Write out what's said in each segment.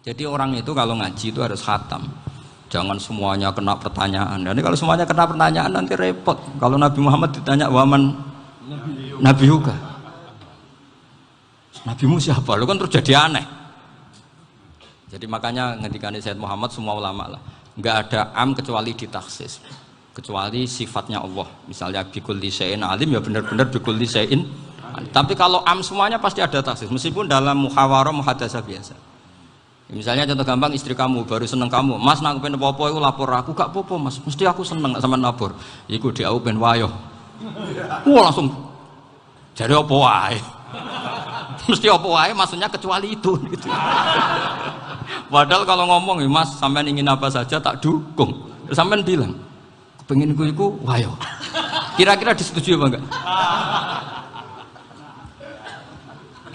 Jadi orang itu kalau ngaji itu harus khatam. Jangan semuanya kena pertanyaan. Dan kalau semuanya kena pertanyaan nanti repot. Kalau Nabi Muhammad ditanya waman Nabi juga. Nabimu siapa? Lu kan terus jadi aneh. Jadi makanya ketika Sayyid Muhammad semua ulama lah, nggak ada am kecuali ditaksis, kecuali sifatnya Allah. Misalnya bikulli syai'in alim ya benar-benar bikulli syai'in. Tapi kalau am semuanya pasti ada taksis, meskipun dalam muhawarah muhadasah biasa. Misalnya contoh gampang, istri kamu baru seneng kamu, mas nak pengen apa-apa itu lapor aku, gak apa-apa mas, mesti aku seneng gak sama lapor. Iku di aku pengen wayo. Wah langsung jadi apa wae. Mesti apa wae maksudnya kecuali itu gitu. Padahal kalau ngomong ya mas sampean ingin apa saja tak dukung. Terus sampean bilang pengen iku wayo. Kira-kira disetujui apa enggak?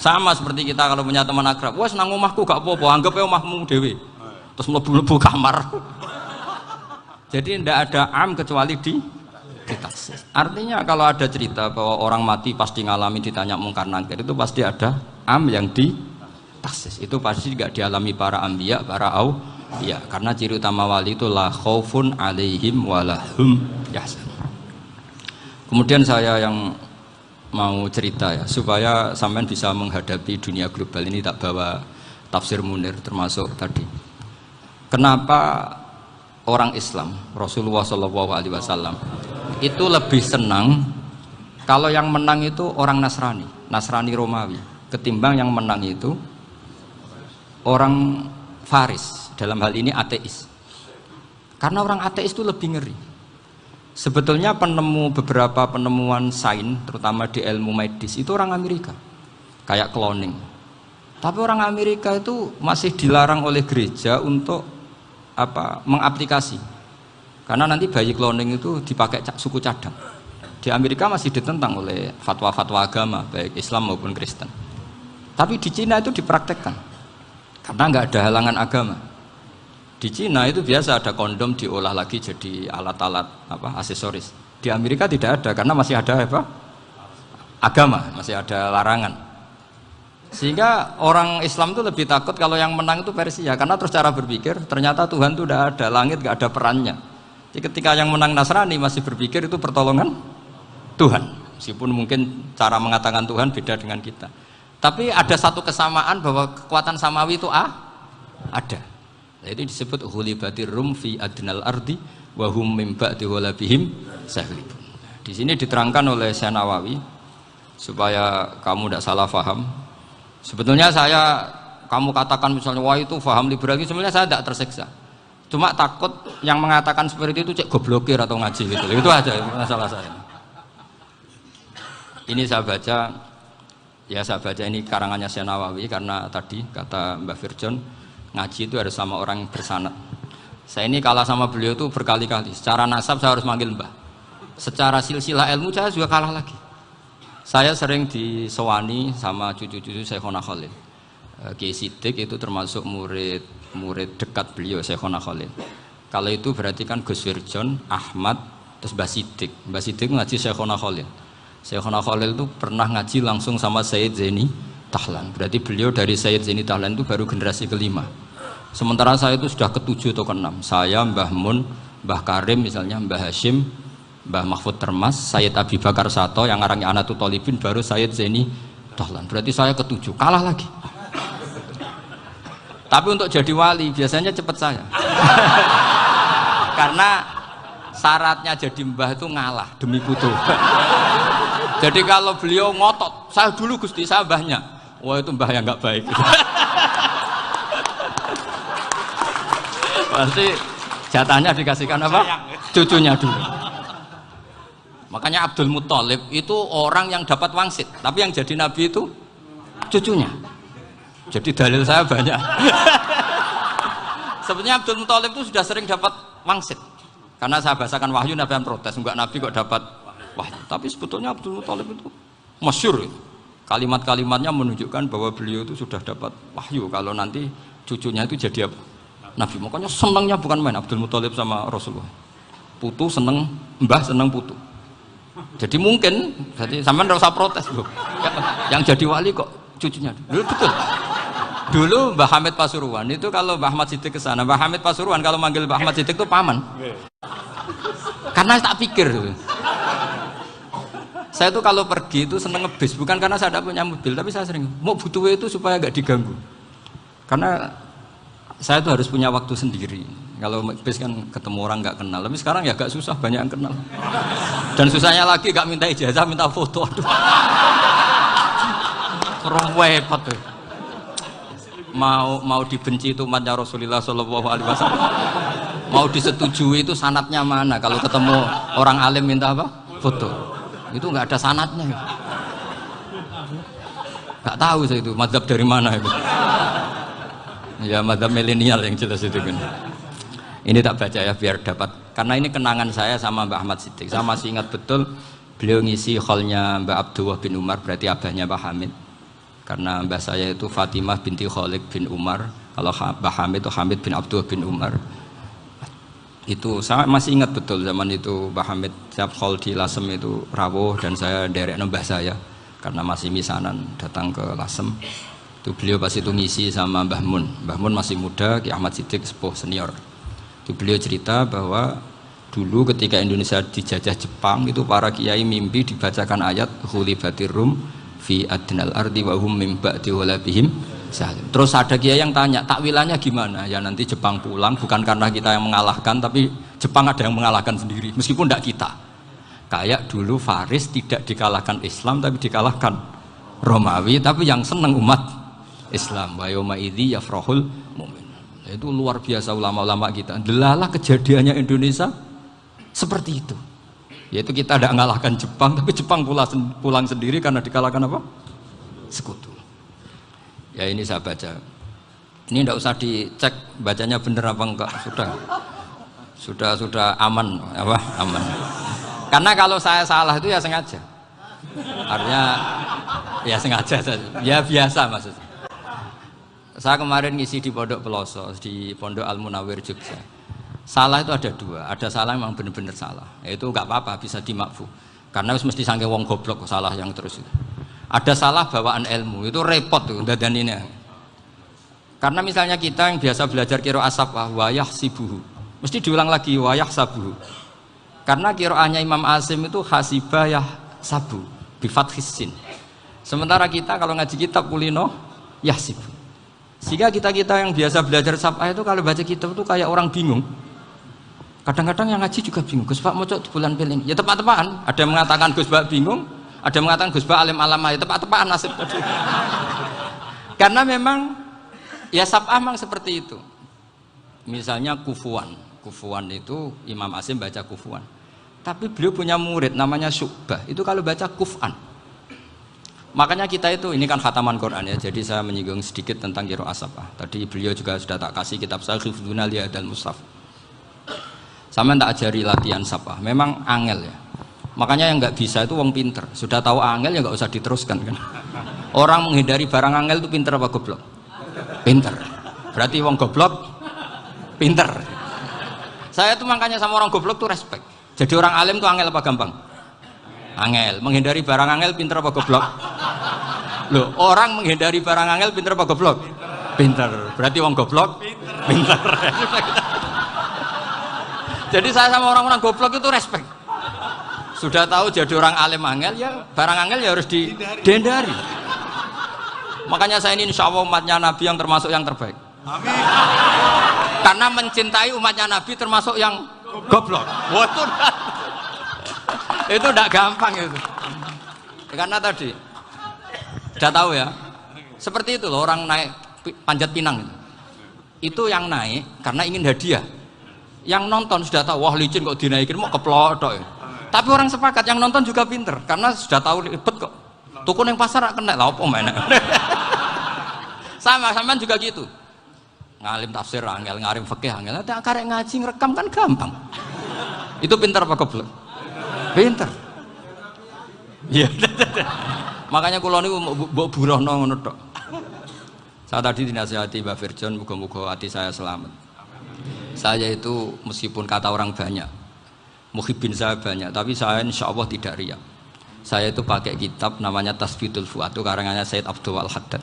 Sama seperti kita kalau punya teman akrab, wah senang omahku gak apa-apa, anggap ya omahmu dewe. Terus mlebu-mlebu kamar. Jadi tidak ada am kecuali ditaksis. Artinya kalau ada cerita bahwa orang mati pasti ngalami ditanya mungkar nakir, itu pasti ada am yang ditaksis. Itu pasti juga dialami para anbiya, para auliya. Karena ciri utama wali itu la khaufun alaihim walahum yahzanun. Kemudian saya yang mau cerita ya, supaya sampean bisa menghadapi dunia global ini, tak bawa tafsir Munir termasuk tadi. Kenapa orang Islam, Rasulullah SAW itu lebih senang kalau yang menang itu orang Nasrani, Nasrani Romawi, ketimbang yang menang itu orang Faris, dalam hal ini ateis. Karena orang ateis itu lebih ngeri. Sebetulnya beberapa penemuan sains, terutama di ilmu medis, itu orang Amerika, kayak cloning. Tapi orang Amerika itu masih dilarang oleh gereja untuk mengaplikasi, karena nanti bayi cloning itu dipakai suku cadang. Di Amerika masih ditentang oleh fatwa-fatwa agama, baik Islam maupun Kristen. Tapi di Cina itu dipraktekkan, karena nggak ada halangan agama. Di Cina itu biasa ada kondom diolah lagi jadi alat-alat aksesoris. Di Amerika tidak ada karena masih ada agama, masih ada larangan. Sehingga orang Islam itu lebih takut kalau yang menang itu Persia, karena terus cara berpikir ternyata Tuhan itu tidak ada, langit nggak ada perannya. Jadi ketika yang menang Nasrani masih berpikir itu pertolongan Tuhan, meskipun mungkin cara mengatakan Tuhan beda dengan kita. Tapi ada satu kesamaan bahwa kekuatan samawi itu ada. Nah, itu disebut hulibatir rum fi adnal ardi wa hum min ba'di ghalabihim sahlibun. Di sini diterangkan oleh Syekh Nawawi supaya kamu tidak salah paham. Sebetulnya kamu katakan misalnya wah itu paham liberal, sebenarnya saya tidak tersiksa. Cuma takut yang mengatakan seperti itu cek goblokir atau ngaji gitu. Itu aja masalah saya. Ini saya baca ini karangannya Syekh Nawawi, karena tadi kata Mbak Firjon ngaji itu harus sama orang yang bersanad. Saya ini kalah sama beliau itu berkali-kali. Secara nasab saya harus manggil mbah. Secara silsilah ilmu saya juga kalah lagi. Saya sering disewani sama cucu-cucu Syekhona Khalil. Kiai Siddiq itu termasuk murid dekat beliau, Syekhona Khalil. Kalau itu berarti kan Gus Wirjon, Ahmad, terus Mbah Siddiq. Mbah Siddiq ngaji Syekhona Khalil. Syekhona Khalil itu pernah ngaji langsung sama Sayyid Zaini Tahlan. Berarti beliau dari Sayyid Zaini Tahlan itu baru generasi kelima. Sementara saya itu sudah ke-7 atau ke-6. Saya, Mbah Mun, Mbah Karim misalnya, Mbah Hashim, Mbah Mahfud Termas, Sayyid Abi Bakar Sato yang arangnya Anatul Tolibin, baru Sayyid Zaini Tahlan. Berarti saya ke-7, kalah lagi. Tapi untuk jadi wali biasanya cepat saya. Karena syaratnya jadi mbah itu ngalah demi putu. Jadi kalau beliau ngotot, saya dulu Gusti, saya mbahnya. Wah itu mbah yang nggak baik. Pasti jatahnya dikasihkan apa? Cucunya dulu. Makanya Abdul Muthalib itu orang yang dapat wangsit, tapi yang jadi nabi itu cucunya. Jadi dalil saya banyak. Sebenarnya Abdul Muthalib itu sudah sering dapat wangsit. Karena saya bahasakan wahyu, nabi yang protes, enggak nabi kok dapat wahyu. Tapi sebetulnya Abdul Muthalib itu masyhur. Kalimat-kalimatnya menunjukkan bahwa beliau itu sudah dapat wahyu kalau nanti cucunya itu jadi apa? Nabi. Makanya senangnya bukan main Abdul Muthalib sama Rasulullah. Putu seneng, mbah seneng putu. Jadi mungkin, jadi sampean enggak usah protes loh. Yang jadi wali kok cucunya. Loh, betul. Dulu Mbah Hamid Pasuruan itu kalau Mbah Ahmad Siddiq ke sana, Mbah Hamid Pasuruan kalau manggil Mbah Ahmad Siddiq itu paman. Karena tak pikir. Saya tuh kalau pergi itu seneng ngebis, bukan karena saya tidak punya mobil, tapi saya sering mau butuh itu supaya agak diganggu. Karena saya tuh harus punya waktu sendiri. Kalau bis kan ketemu orang nggak kenal, tapi sekarang ya agak susah, banyak yang kenal. Dan susahnya lagi nggak minta ijazah, minta foto. Aduh. Repot tuh. Mau dibenci itu umatnya Rasulullah Shallallahu Alaihi Wasallam. Mau disetujui itu sanatnya mana? Kalau ketemu orang alim minta apa? Foto. Itu nggak ada sanatnya. Nggak tahu saya itu mazhab dari mana itu. Ya mazhab milenial yang jelas itu kan. Ini tak baca ya biar dapat, karena ini kenangan saya sama Mbak Ahmad Siddiq. Saya masih ingat betul beliau ngisi hallnya Mbak Abdullah bin Umar, berarti abahnya Mbak Hamid. Karena mbah saya itu Fatimah binti Khalid bin Umar, kalau Mbak Hamid itu Hamid bin Abdullah bin Umar. Itu saya masih ingat betul zaman itu Mbak Hamid tiap hall di Lasem itu rawuh dan saya derek mbah saya karena masih misanan datang ke Lasem. Itu beliau pas itu ngisi sama Mbah Mun. Mbah Mun masih muda, Ki Ahmad Siddiq sepuh senior. Itu beliau cerita bahwa dulu ketika Indonesia dijajah Jepang itu para kiai mimpi dibacakan ayat Ghulibatir Rum fi adnal ardi wa hum min ba'di ghalabihim salim. Terus ada kiai yang tanya, takwilannya gimana? Ya nanti Jepang pulang bukan karena kita yang mengalahkan, tapi Jepang ada yang mengalahkan sendiri meskipun tidak kita. Kayak dulu Faris tidak dikalahkan Islam tapi dikalahkan Romawi, tapi yang senang umat Islam. Wa yauma idzi yafrahul mu'min. Itu luar biasa ulama-ulama kita. Delalah kejadiannya Indonesia seperti itu. Yaitu kita tidak mengalahkan Jepang, tapi Jepang pulang sendiri karena dikalahkan apa? Sekutu. Ya ini saya baca. Ini tidak usah dicek bacanya benar apa enggak. Sudah aman apa? Aman. Karena kalau saya salah itu ya sengaja. Artinya ya sengaja saja. Ya biasa maksudnya. Saya kemarin ngisi di Pondok Peloso, di Pondok Al Munawir Jogja. Salah itu ada dua, ada salah memang benar-benar salah. Itu nggak apa-apa, bisa dimakfu. Karena mesti sangke wong goblok salah yang terus itu. Ada salah bawaan ilmu, itu repot tuh dadaninnya. Karena misalnya kita yang biasa belajar qiraah sabah wayah sibuhu, mesti diulang lagi wayah sabuhu. Karena qiraahnya Imam Asim itu hasibah yah sabu, bifathis sin. Sementara kita kalau ngaji kitab kulino yah sibu. Sehingga kita yang biasa belajar sabah itu kalau baca kitab itu kayak orang bingung. Kadang-kadang yang ngaji juga bingung. Gus Pak mau di bulan pilih. Ya tepat-tepatan. Ada yang mengatakan Gus Pak bingung, ada yang mengatakan Gus Pak alim alamah. Ya tepat-tepatan nasib. Karena memang ya sabah memang seperti itu. Misalnya kufuan. Kufuan itu Imam Asim baca kufuan. Tapi beliau punya murid namanya Syu'bah. Itu kalau baca kuf'an. Makanya kita itu, ini kan khataman Quran ya, jadi saya menyinggung sedikit tentang qiraah sabah. Tadi beliau juga sudah tak kasih kitab saya Hifdzuna Liya dan Mushaf. Sama tak ajari latihan sabah, memang angel ya. Makanya yang nggak bisa itu wong pinter, sudah tahu angel ya nggak usah diteruskan kan. Orang menghindari barang angel itu pinter apa goblok? Pinter. Berarti wong goblok pinter. Saya tuh makanya sama orang goblok tuh respect. Jadi orang alim tuh angel apa gampang? Angel. Menghindari barang angel pinter apa goblok? Loh, orang menghindari barang angel pinter apa goblok? Pinter. Berarti wong goblok pinter. Jadi saya sama orang-orang goblok itu respect. Sudah tahu jadi orang alim angel ya barang angel ya harus dihindari. Makanya saya ini insya Allah umatnya Nabi yang termasuk yang terbaik. Amin. Karena mencintai umatnya Nabi termasuk yang goblok. Waduh. Itu tidak gampang itu. Karena tadi sudah tahu ya. Seperti itu loh orang naik panjat pinang itu yang naik karena ingin hadiah. Yang nonton sudah tahu wah licin kok dinaikin mau keplodok ya. Tapi orang sepakat yang nonton juga pinter karena sudah tahu ribet kok. Tukun yang pasar kena lah apa mana. Sama juga gitu. Ngalim tafsir angel, ngalim fikih angel. Tapi karek ngaji ngerekam kan gampang. Itu pinter apa goblok? Pinter. Iya. Makanya kula niku mbok burohno ngono tok. Saya tadi dinasihati Mbak Firjon, muga-muga hati saya selamat. Saya itu meskipun kata orang banyak, muhibbin saya banyak, tapi saya insya Allah tidak riya. Saya itu pakai kitab namanya Tasbidul Fuad, itu karangannya Sayyid Abdul Al Haddad.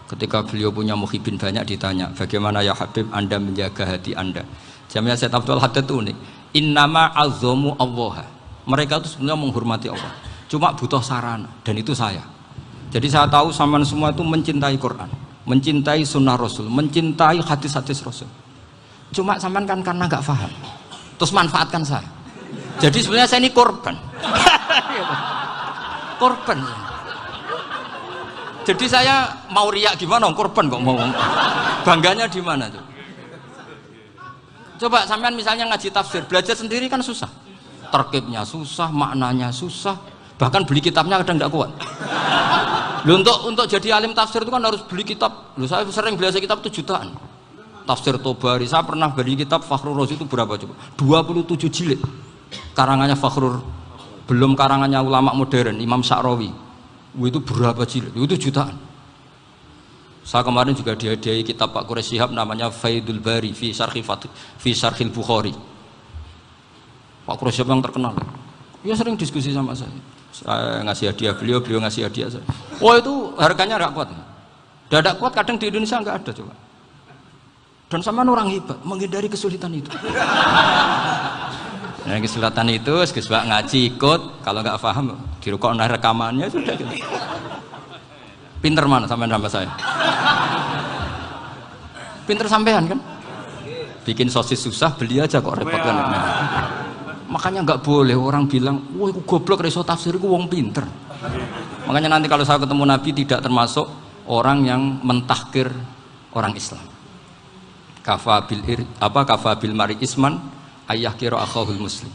Ketika beliau punya muhibin banyak ditanya, bagaimana ya Habib Anda menjaga hati Anda? Jamnya Syed Abdul Haddad itu unik. Innama azzamu Allah. Mereka itu sebenarnya menghormati Allah. Cuma butuh sarana, dan itu saya. Jadi saya tahu sampean semua itu mencintai Quran, mencintai sunnah Rasul, mencintai hadis-hadis Rasul. Cuma sampean kan karena nggak paham, terus manfaatkan saya. Jadi sebenarnya saya ini korban. Korban. Jadi saya mau riak gimana? Korban kok mau. Bangganya di mana tuh? Coba sampean misalnya ngaji tafsir, belajar sendiri kan susah. Terkibnya susah, maknanya susah. Bahkan beli kitabnya kadang nggak kuat. Loh, untuk jadi alim tafsir itu kan harus beli kitab. Loh, saya sering belajar kitab itu jutaan. Tafsir Tobari, saya pernah beli kitab Fakhrur Razi itu berapa coba? 27 jilid. Karangannya Fakhrur, belum karangannya ulama modern, Imam Sa'rawi. Itu berapa jilid? Itu jutaan. Saya kemarin juga dihadiahi kitab Pak Quraish Shihab namanya Faidul Bari fi Syarhil Bukhari. Pak Quraish Shihab yang terkenal. Dia sering diskusi sama saya. Saya ngasih hadiah beliau ngasih hadiah saya. Oh itu harganya nggak kuat. Tidak kuat kadang di Indonesia nggak ada coba. Dan sama orang hebat menghindari kesulitan itu. Nah, kesulitan itu, sebab ngaji ikut, kalau nggak paham, dirukok rekamannya sudah. Gitu. Pinter mana sampean sama saya? Pinter sampean kan? Bikin sosis susah, beli aja kok repot kan? Nah, makanya nggak boleh orang bilang, wah aku goblok reso tafsir, aku wong pinter. Makanya nanti kalau saya ketemu Nabi tidak termasuk orang yang mentahkir orang Islam. Kafabil mari isman ayah kira akhahul muslim.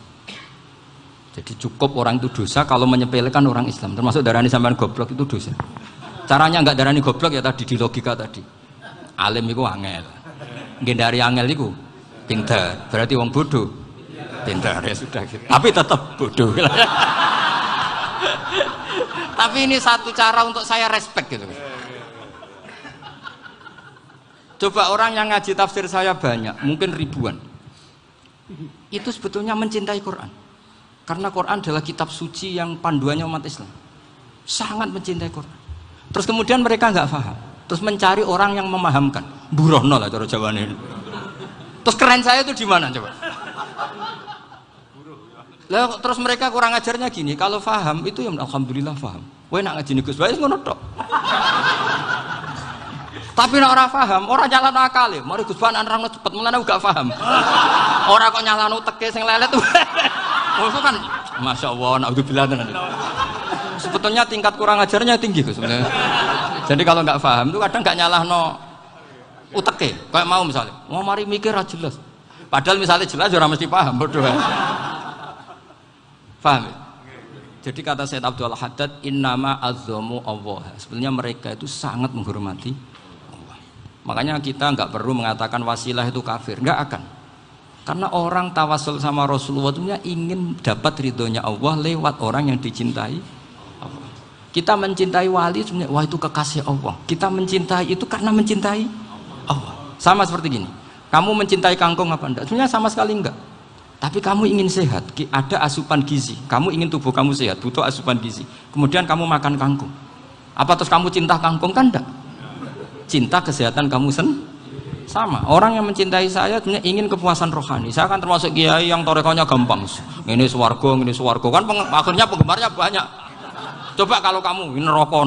Jadi cukup orang itu dosa kalau menyepelekan orang Islam, termasuk darani sampean goblok itu dosa. Caranya nggak darani goblok ya tadi di logika tadi. Alim itu angel, dari angel itu pinter, berarti wong bodoh pinter ya sudah gitu. Tapi tetap bodoh. Tapi ini satu cara untuk saya respect gitu. Coba orang yang ngaji tafsir saya banyak, mungkin ribuan. Itu sebetulnya mencintai Quran. Karena Quran adalah kitab suci yang panduannya umat Islam. Sangat mencintai Quran. Terus kemudian mereka nggak paham. Terus mencari orang yang memahamkan. Burono lah cara Jawa ini. Terus keren saya itu di mana coba? Lah terus mereka kurang ajarnya gini, kalau paham itu ya alhamdulillah paham. Kowe nak ngaji Gus bae ngono tok. Tapi nek ora paham, ora nyalano akale. Mari Gus Bahan nerangno cepet mulane gak paham. Ora kok nyalano teke sing lelet. Maksud kan masyaallah naudzubillah tenan. Sebetulnya tingkat kurang ajarnya tinggi Gus sebenarnya. Jadi kalau nggak paham itu kadang nggak nyalahno uteke. Kayak mau misalnya, mau mari mikir ra jelas. Padahal misalnya jelas ora mesti paham, bodoh. Paham? Ya? Jadi kata Syed Abdul Haddad, innama azzamu Allah. Sebenarnya mereka itu sangat menghormati Allah. Makanya kita nggak perlu mengatakan wasilah itu kafir, nggak akan. Karena orang tawasul sama Rasulullah itu ingin dapat ridhonya Allah lewat orang yang dicintai Allah. Kita mencintai wali sebenarnya, wah itu kekasih Allah. Kita mencintai itu karena mencintai Allah. Sama seperti gini, kamu mencintai kangkung apa enggak? Sebenarnya sama sekali enggak. Tapi kamu ingin sehat, ada asupan gizi. Kamu ingin tubuh kamu sehat, butuh asupan gizi. Kemudian kamu makan kangkung. Apa terus kamu cinta kangkung? Kan enggak. Cinta kesehatan kamu sama. Orang yang mencintai saya sebenarnya ingin kepuasan rohani. Saya kan termasuk kiai yang torekonya gampang. Ini swarga, kan akhirnya penggemarnya banyak. Coba kalau kamu ini neraka.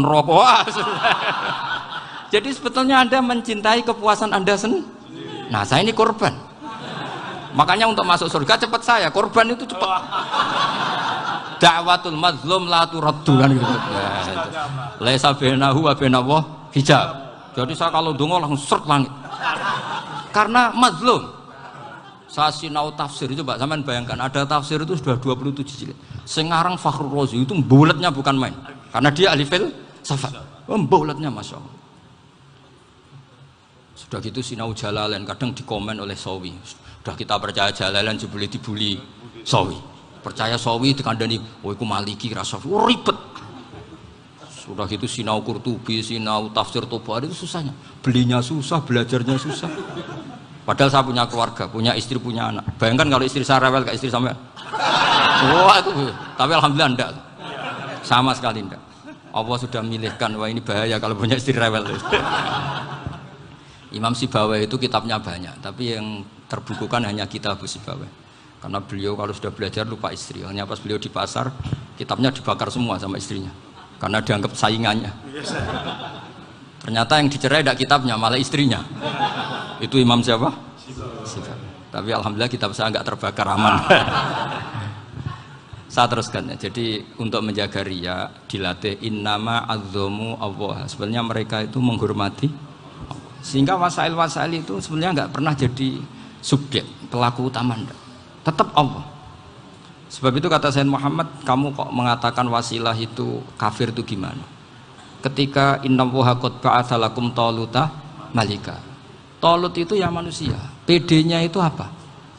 Jadi sebetulnya Anda mencintai kepuasan Anda sendiri. Nah, saya ini korban. Makanya untuk masuk surga cepat saya, korban itu cepat. Da'watul mazlum la turaddu kan gitu. Laisa bainahu wa bainallah hijab. Jadi saya kalau dongo langsung seret langit. Karena mazlum. Saya sinau tafsir itu, Pak, sampean bayangkan ada tafsir itu sudah 27 jilid. Sekarang Fakhrur Razi itu bulatnya bukan main. Karena dia ahli filsafat. Bulatnya Masya Allah. Sudah gitu sinau Jalalain kadang dikomen oleh Sawi. Sudah kita percaya Jalalain boleh dibully Sawi. Percaya Sawi dikandani, oh iku Maliki rasa ribet. Sudah gitu sinau Qurtubi, sinau tafsir Tobari itu susahnya. Belinya susah, belajarnya susah. Padahal saya punya keluarga, punya istri, punya anak. Bayangkan kalau istri saya rewel kayak istri sampai. Wah itu. Tapi alhamdulillah enggak. Sama sekali enggak. Allah sudah milihkan, wah ini bahaya kalau punya istri rewel. Imam Sibawai itu kitabnya banyak, tapi yang terbukukan hanya kitab Sibawai. Karena beliau kalau sudah belajar lupa istri. Hanya pas beliau di pasar, kitabnya dibakar semua sama istrinya. Karena dianggap saingannya. Ternyata yang dicerai tidak kitabnya, malah istrinya. Itu Imam siapa? Sibawai. Tapi alhamdulillah kitab saya nggak terbakar, aman. Saya teruskan ya. Jadi untuk menjaga riya dilatih innama azzamu Allah. Sebenarnya mereka itu menghormati Allah. Sehingga wasail-wasail itu sebenarnya nggak pernah jadi subjek pelaku utama, tetap Allah. Sebab itu kata Sayyid Muhammad, kamu kok mengatakan wasilah itu kafir itu gimana? Ketika innallaha qad ba'atsa lakum taluta malika. Talut itu ya manusia. PD-nya itu apa?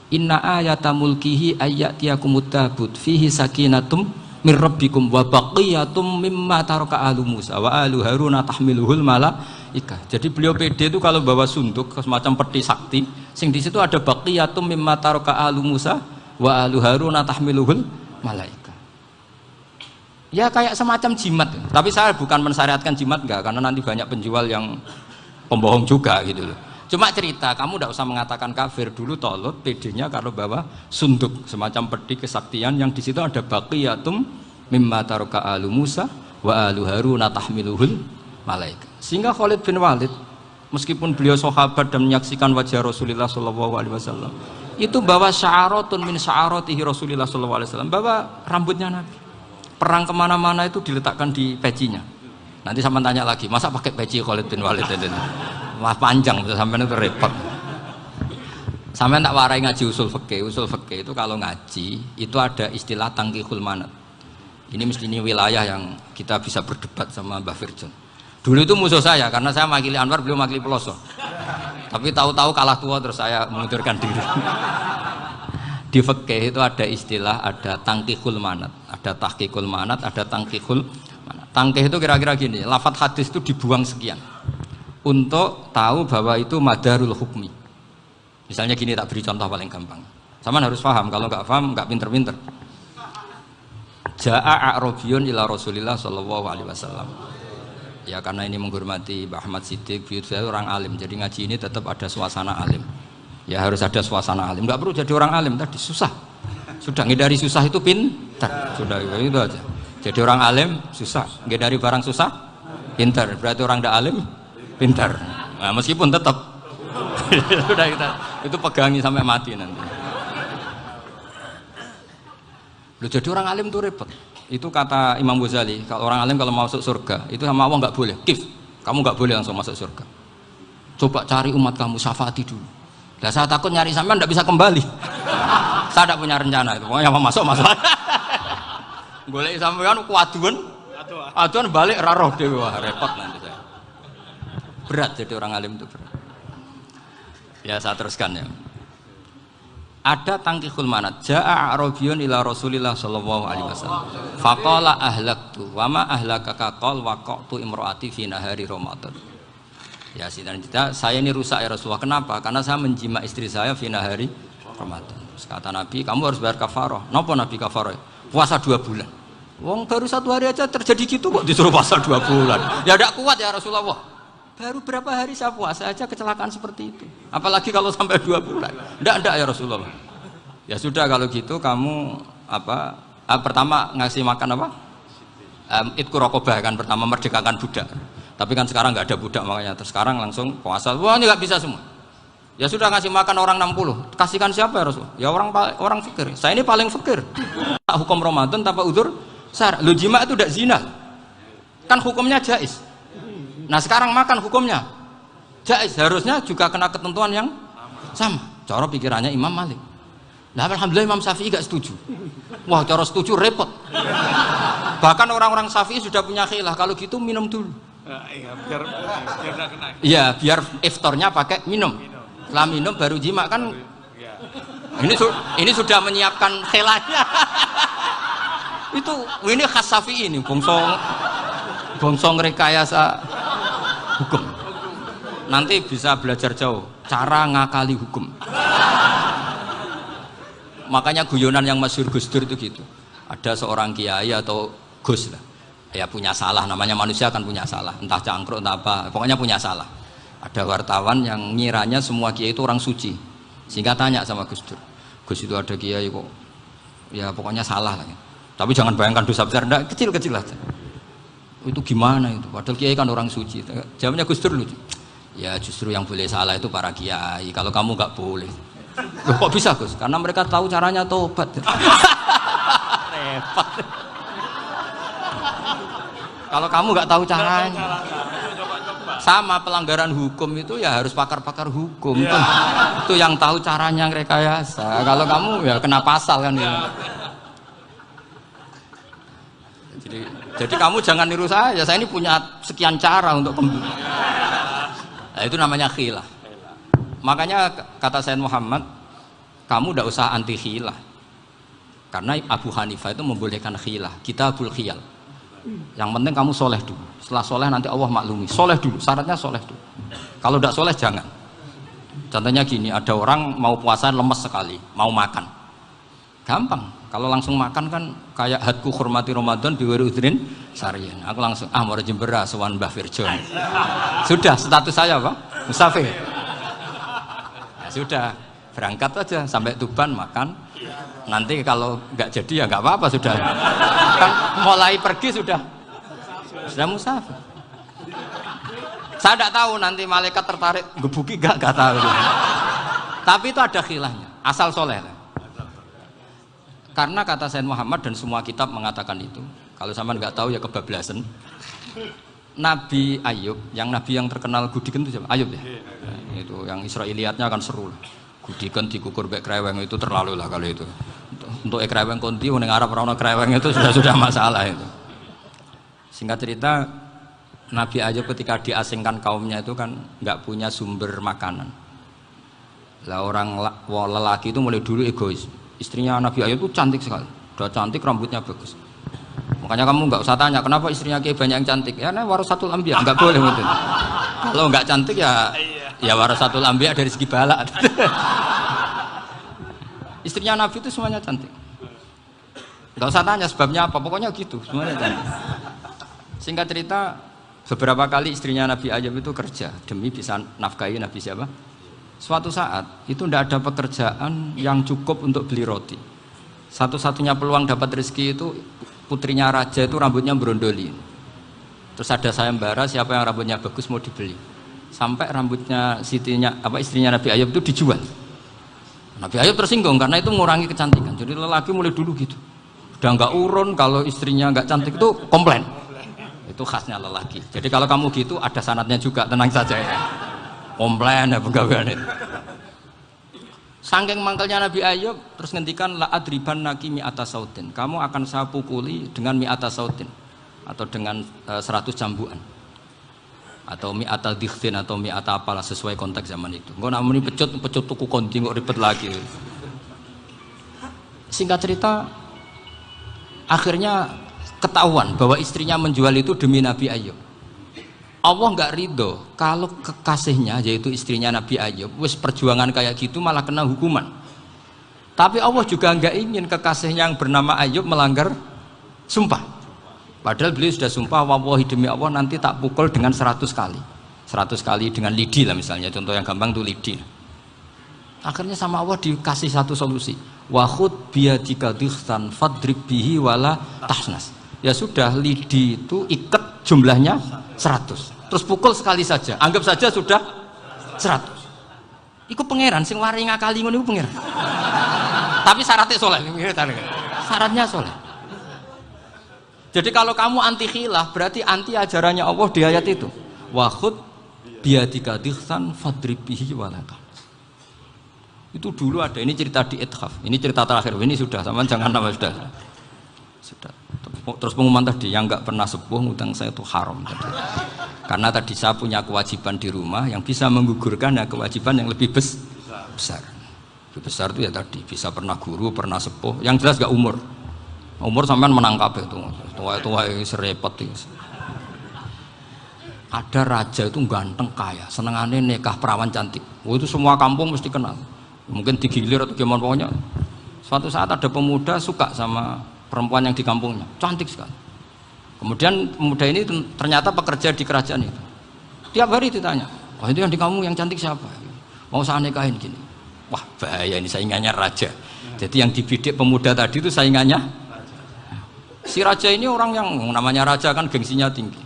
Inna ayata mulkihi ayyatiyakumut tabut fihi sakinatum mir rabbikum wa baqiyatum mimma taraka alu Musa wa alu Haruna tahmiluhul malaika. Jadi beliau PD itu kalau bawa sunduk semacam peti sakti, sing di situ ada baqiyatum mimma taraka alu Musa wa alu Haruna tahmiluhul malaika. Ya kayak semacam jimat. Tapi saya bukan mensyariatkan jimat enggak, karena nanti banyak penjual yang pembohong juga gitu loh. Cuma cerita, kamu tidak usah mengatakan kafir. Dulu Talut PD-nya kalau bawa sunduk semacam peti kesaktian yang di situ ada baqiyatum mimma taraka alu Musa wa alu Haruna tahmiluhul malaika. Sehingga Khalid bin Walid meskipun beliau sahabat dan menyaksikan wajah Rasulullah SAW, itu bawa sya'aratun min sya'aratihi Rasulullah SAW, bawa rambutnya Nabi. Perang kemana-mana itu diletakkan di pecinya. Nanti sama tanya lagi, masa pakai peci Khalid bin Walid ini? Wah panjang, sampai itu repot. Sampai tak warai ngaji usul fikih. Usul fikih itu kalau ngaji itu ada istilah tangkihul manat. Ini mesti ini wilayah yang kita bisa berdebat sama Mbah Firjon. Dulu itu musuh saya karena saya makili Anwar, beliau makili Peloso. Tapi tahu-tahu kalah tua terus saya mengundurkan diri. Di fikih itu ada istilah, ada tangkihul manat, ada tahqiqul manat, ada tangkihul manat. Tangkih itu kira-kira gini, lafadz hadis itu dibuang sekian untuk tahu bahwa itu madarul hukmi. Misalnya gini, tak beri contoh paling gampang. Sama harus paham, kalau nggak paham nggak pinter-pinter. Ja'a a'rabiyun ila Rasulillah sallallahu alaihi wasallam. Ya karena ini menghormati Mbah Ahmad Siddiq, beliau orang alim, jadi ngaji ini tetap ada suasana alim. Ya harus ada suasana alim. Nggak perlu jadi orang alim tadi, susah. Sudah ngedari susah itu pintar. Sudah itu aja. Jadi orang alim susah, ngedari barang susah pintar. Berarti orang tidak alim pintar. Nah, meskipun tetap sudah itu pegangi sampai mati nanti. Loh, jadi orang alim itu repot. Itu kata Imam Ghazali, kalau orang alim kalau mau masuk surga itu sama Allah nggak boleh. Kif, kamu nggak boleh langsung masuk surga. Coba cari umat kamu, syafaati dulu. Nah, saya takut nyari sampean nggak bisa kembali. Saya tidak punya rencana itu. Pokoknya apa masuk. Golek sampean kuaduan balik raroh dewe, repot nanti saya. Berat jadi orang alim itu berat. Ya saya teruskan ya. Ada tangkihul manat. Ja'a a'rabiyun ila Rasulillah sallallahu alaihi wasallam. Faqala ahlaktu wa ma ahlakaka qal waqa'tu imraati fi nahari Ramadan. Ya sidang saya ini rusak ya Rasulullah. Kenapa? Karena saya menjima istri saya fi nahari Ramadan. Terus kata Nabi, kamu harus bayar kafarah. Napa Nabi kafarah? Puasa 2 bulan. Wong baru 1 hari aja terjadi gitu kok disuruh puasa 2 bulan. Ya tidak kuat ya Rasulullah. Baru berapa hari saya puasa aja kecelakaan seperti itu. Apalagi kalau sampai 2 bulan. Enggak ya Rasulullah. Ya sudah kalau gitu kamu apa? Pertama ngasih makan apa? Itqu raqabah kan, pertama merdekakan budak. Tapi kan sekarang nggak ada budak makanya terus sekarang langsung puasa. Wah ini nggak bisa semua. Ya sudah ngasih makan orang 60. Kasihkan siapa ya Rasulullah? Ya orang fakir. Saya ini paling fakir. Tak hukum Ramadan tanpa udzur syar. Lu jima itu tidak zina. Kan hukumnya jais. Nah sekarang makan hukumnya jais, harusnya juga kena ketentuan yang sama. Cara pikirannya Imam Malik. Nah alhamdulillah Imam Syafi'i gak setuju. Wah cara setuju repot. Bahkan orang-orang Syafi'i sudah punya khilaf, kalau gitu minum dulu. Iya biar gak kena. Iya biar iftarnya pakai minum. Setelah minum baru jima kan. Ini sudah menyiapkan khilafnya. Ini khas Syafi'i ini, bongsong rekayasa hukum. Nanti bisa belajar jauh cara ngakali hukum. Makanya guyonan yang masyhur Gus Dur itu gitu. Ada seorang kiai atau Gus lah, ya punya salah, namanya manusia kan punya salah, entah cangkruk entah apa, pokoknya punya salah. Ada wartawan yang ngiranya semua kiai itu orang suci, sehingga tanya sama Gus Dur, Gus itu ada kiai kok ya pokoknya salah lah, tapi jangan bayangkan dosa besar, enggak, kecil-kecil aja. Itu gimana itu, padahal kiai kan orang suci. Jawabnya Gus Dur lucu, ya justru yang boleh salah itu para kiai, kalau kamu nggak boleh. Loh, kok bisa Gus? Karena mereka tahu caranya tobat. Repot. Kalau kamu nggak tahu caranya, sama pelanggaran hukum itu ya harus pakar-pakar hukum. Itu yang tahu caranya rekayasa. Kalau kamu ya kena pasal kan ya. Jadi kamu jangan niru saya. Saya ini punya sekian cara untuk nah, itu namanya khilah. Makanya kata Sayyid Muhammad, kamu tidak usah anti khilah. Karena Abu Hanifah itu membolehkan khilah. Kitabul khiyal. Yang penting kamu soleh dulu. Setelah soleh nanti Allah maklumi. Soleh dulu, syaratnya soleh dulu. Kalau tidak soleh jangan. Contohnya gini, ada orang mau puasa lemes sekali, mau makan. Gampang. Kalau langsung makan kan kayak hadku hormati Ramadan biwiri udrin sarian. Aku langsung mau jembera sowan Mbah Firjon. Sudah status saya apa? Musafir. Ya, sudah berangkat aja sampai Tuban makan. Nanti kalau nggak jadi ya nggak apa-apa, sudah kan mulai pergi sudah musafir. Saya tidak tahu nanti malaikat tertarik gebuki nggak tahu. Tapi itu ada khilahnya, asal soleh. Karena kata Sayyid Muhammad dan semua kitab mengatakan itu. Kalau sama nggak tahu ya kebablasan. Nabi Ayub, nabi yang terkenal Gudiken itu siapa? Ayub ya. Itu yang Israiliyatnya akan seru lah. Gudikan dikukur bek kreweng itu terlalu lah kalau itu. Untuk kreweng konti ning Arab ora ono kreweng itu sudah masalah itu. Singkat cerita, Nabi Ayub ketika diasingkan kaumnya itu kan nggak punya sumber makanan. Lah orang lelaki itu mulai dulu egois. Istrinya Nabi Ayub itu cantik sekali. Udah cantik, rambutnya bagus. Makanya kamu nggak usah tanya kenapa istrinya kayak banyak yang cantik. Ya warasatul anbiya, nggak boleh gitu. Kalau nggak cantik ya warasatul anbiya dari segi balak. Istrinya Nabi itu semuanya cantik. Nggak usah tanya sebabnya apa, pokoknya gitu, semuanya cantik. Singkat cerita, beberapa kali istrinya Nabi Ayub itu kerja demi bisa nafkahi Nabi siapa? Suatu saat itu tidak ada pekerjaan yang cukup untuk beli roti. Satu-satunya peluang dapat rezeki itu putrinya raja itu rambutnya berondoli. Terus ada sayembara siapa yang rambutnya bagus mau dibeli. Sampai rambutnya istrinya Nabi Ayub itu dijual. Nabi Ayub tersinggung karena itu mengurangi kecantikan. Jadi lelaki mulai dulu gitu. Udah nggak urun kalau istrinya nggak cantik itu komplain. Itu khasnya lelaki. Jadi kalau kamu gitu ada sanadnya juga, tenang saja ya. Komplain ya pegawaian itu. Saking mangkelnya Nabi Ayub terus ngendikan la adriban naki mi'ata sautin. Kamu akan saya pukuli dengan mi'ata sautin atau dengan 100 cambukan. Atau mi'ata dikhtin atau mi'ata apalah sesuai konteks zaman itu. Engko nak muni pecut tuku konti kok ribet lagi. Singkat cerita akhirnya ketahuan bahwa istrinya menjual itu demi Nabi Ayub. Allah nggak ridho kalau kekasihnya yaitu istrinya Nabi Ayub wis perjuangan kayak gitu malah kena hukuman. Tapi Allah juga nggak ingin kekasihnya yang bernama Ayub melanggar sumpah. Padahal beliau sudah sumpah, wallahi demi Allah nanti tak pukul dengan 100 kali. 100 kali dengan lidi lah misalnya, contoh yang gampang tuh lidi. Akhirnya sama Allah dikasih satu solusi. Wa khud biyadika dikhtan fadrib bihi wala tahnas. Ya sudah, lidi itu ikat jumlahnya 100. Terus pukul sekali saja. Anggap saja sudah 100. Iku pangeran sing wari ngakali ngono iku pangeran. Tapi syaratnya soleh. Syaratnya soleh. Jadi kalau kamu anti khilaf berarti anti ajarannya Allah di ayat itu. Wa khud biyadika dikhtan fadrib bihi wala tahnas. Itu dulu ada, ini cerita di Ithaf, ini cerita terakhir, ini sudah, sama jangan nama sudah. Terus pengumuman tadi, yang nggak pernah sepuh ngutang saya itu haram tadi. Karena tadi saya punya kewajiban di rumah yang bisa menggugurkan ya kewajiban yang lebih besar. Lebih besar itu ya tadi, bisa pernah guru, pernah sepuh, yang jelas nggak umur. Umur sampean menangkap itu, tua serepot itu. Ada raja itu ganteng kaya, senengannya nikah perawan cantik. Oh, itu semua kampung mesti kenal. Mungkin digilir atau gimana pokoknya. Suatu saat ada pemuda suka sama perempuan yang di kampungnya, cantik sekali. Kemudian pemuda ini ternyata pekerja di kerajaan itu. Tiap hari ditanya, wah itu yang di kamu yang cantik siapa? Mau saya nikahin gini. Wah bahaya ini saingannya raja. Jadi yang dibidik pemuda tadi itu saingannya. Si raja ini orang yang namanya raja kan gengsinya tinggi.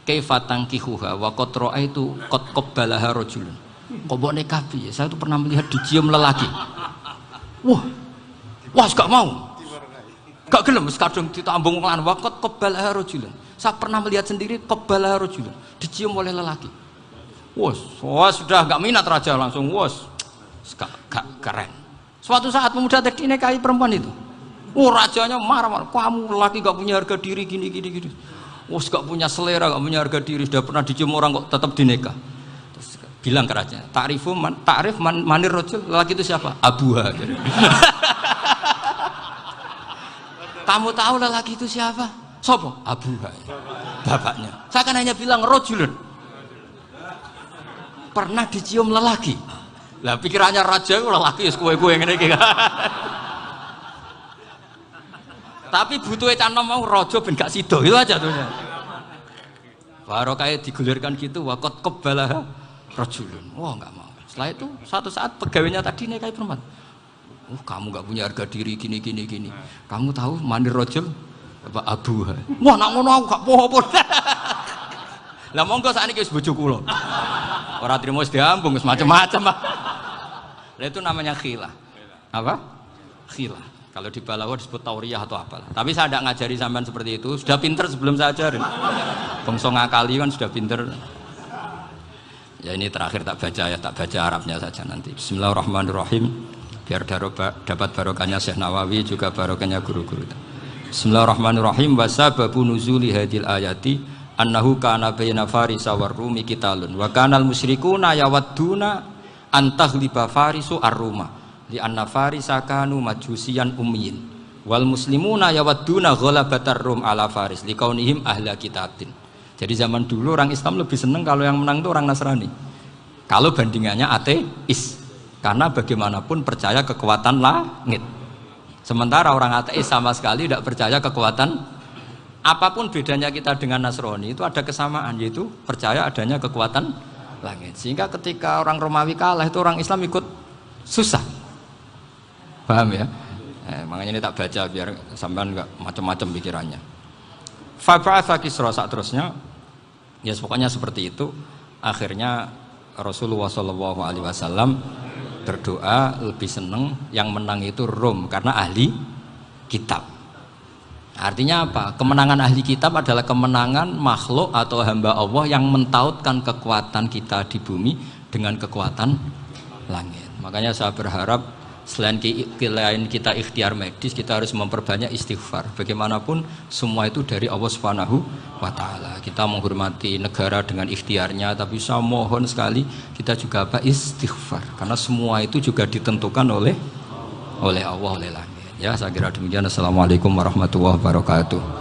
Kaifatang kihuha wa qad ra'aitu qad qabbalaha rajulun. Kok mbok nikah piye? Saya tuh pernah melihat dicium lelaki. Wah, gak mau. Gak gelem wis kadung ditambung lan wa qad qabbalaha rajulun. Saya pernah melihat sendiri qabbalaha rajulun, dicium oleh lelaki. Wah, sudah gak minat raja langsung gak keren. Suatu saat pemuda tadi nikahi perempuan itu. Rajanya marah-marah. Kamu lelaki gak punya harga diri gini. Gak punya selera, gak punya harga diri, sudah pernah dicium orang kok tetap dinikah. Terus bilang ke raja, ta'rif manir rajul, lelaki itu siapa? Abuha. Kamu tahu lelaki itu siapa? Sopo? Abuha. Bapaknya. Saya kan hanya bilang rajulun. Pernah dicium lelaki. Lah pikirannya raja itu lelaki kue-kue ngene iki. Tapi butuhnya canom mau rojo ben gak sido itu aja tuh. Baru kayak digulirkan gitu, wakot kebalah rojulun. Wah nggak mau. Setelah itu satu saat pegawainya tadi nikahi perempuan. Kamu nggak punya harga diri gini. Kamu tahu mandir rojul apa abu? Wah nak ngono aku gak poho. Lah monggo sakniki wis bojo kula. Ora trimo wis diambung wis macam-macam. Lah itu namanya khilah. Apa? Khilah. Kalau di Balawa disebut tauriyah atau apalah. Tapi saya tidak ngajari sampean seperti itu. Sudah pinter sebelum saya ajarin. Bangsa ngakali kan sudah pinter. Ya ini terakhir tak baca Arabnya saja nanti. Bismillahirrahmanirrahim. Biar dapat barokahnya Syekh Nawawi juga barokahnya guru-guru. Bismillahirrahmanirrahim. Wasababu nuzuli hadil ayati annahu kana baina farisa war rumi qitalun wa kanal musyrikuna yawadduna antaghliba farisu ar-ruma. Di anna farisa kanu majusiyan ummiyin wal muslimuna yawadduna ghalabatar rum ala faris liqaunihim ahla kitabin. Jadi zaman dulu orang Islam lebih senang kalau yang menang itu orang Nasrani. Kalau bandingannya ateis. Karena bagaimanapun percaya kekuatan langit. Sementara orang ateis sama sekali tidak percaya kekuatan. Apapun bedanya kita dengan Nasrani itu ada kesamaan, yaitu percaya adanya kekuatan langit. Sehingga ketika orang Romawi kalah itu orang Islam ikut susah. Paham ya? Makanya ini tak baca biar sampean enggak macam-macam pikirannya. Fab'atha Kisra saat terusnya, ya pokoknya seperti itu. Akhirnya Rasulullah SAW berdoa lebih senang yang menang itu Rom karena ahli kitab. Artinya apa? Kemenangan ahli kitab adalah kemenangan makhluk atau hamba Allah yang mentautkan kekuatan kita di bumi dengan kekuatan langit. Makanya saya berharap selain kita ikhtiar medis, kita harus memperbanyak istighfar. Bagaimanapun semua itu dari Allah Subhanahu wa Ta'ala. Kita menghormati negara dengan ikhtiarnya, tapi saya mohon sekali kita juga istighfar, karena semua itu juga ditentukan oleh Allah, oleh langit. Ya, saya kira demikian. Assalamualaikum warahmatullahi wabarakatuh.